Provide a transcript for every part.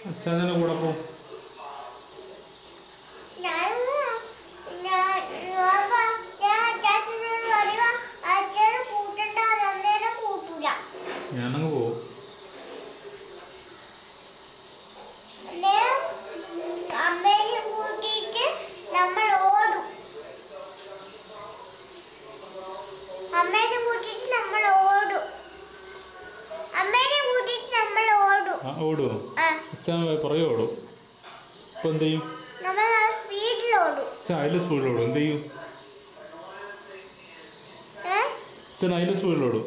അച്ഛനെ കൂടെ പോ. ഞാനങ്ങ് പോവും. അമ്മേനെ കൂട്ടിയിട്ട് നമ്മൾ ഓടും. അമ്മേനെ കൂട്ടിയിട്ട് നമ്മൾ ഓടും. അമ്മേനെ കൂട്ടിയിട്ട് നമ്മൾ ഓടും. ഓടുവോ? അച്ഛൻ പുറകെ ഓടും. ഇപ്പൊ എന്ത് ചെയ്യും? നമ്മൾ സ്പീഡിലോടും. അച്ഛൻ അതിൽ സ്പീഡിലോടും. എന്ത് ചെയ്യും? അച്ഛൻ അതിൽ സ്പീഡിലോടും.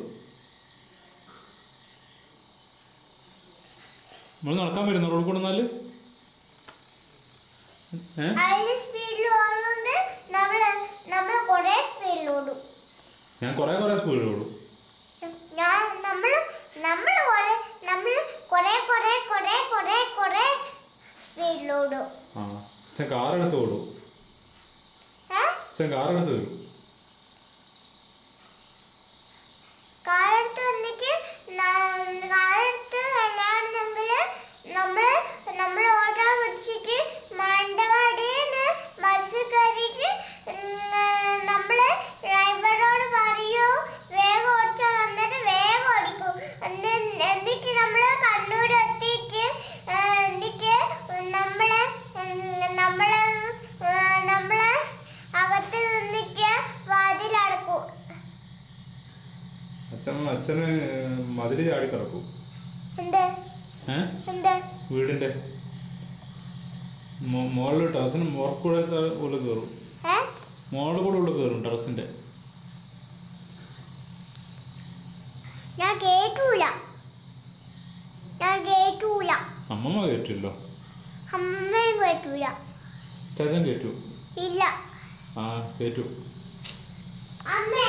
നമ്മൾ നടക്കാൻ വരുന്ന റോഡ് കൊണ്ടുവന്നാല് ഞാൻ കൊറേ സ്പീഡിലോടും. അച്ഛൻ കാറെടുത്ത് ഓടും. അച്ഛൻ കാറെടുത്ത് വരും. നമ്മൾ ഓട്ടോ പിടിച്ചിട്ട് മാനന്തവാടിന്ന് ബസ് കയറിയിട്ട് നമ്മള് ഡ്രൈവറോട് പറയൂ വേഗം ഓടിച്ചാ വന്നിട്ട് വേഗം ഓടിക്കും. എന്നിട്ട് നമ്മള് കണ്ണൂർ എത്തിയിട്ട് എന്നിട്ട് നമ്മള് അകത്ത് നിന്നിട്ട് വാതിലടക്കും. അച്ഛന് മതില് ചാടി കിടക്കും. വീടിന്റെ മോളിൽ ടെറസിന് മോർക്കൂടെ ഉള്ളിൽ കയറും. മോളിൽ കൂടെ ഉള്ളിൽ കയറും ടെറസിന്റെ. അമ്മമ്മ കേട്ടില്ലോ. ചാച്ചൻ കേട്ടു. ഇല്ല. കേട്ടു. അമ്മേ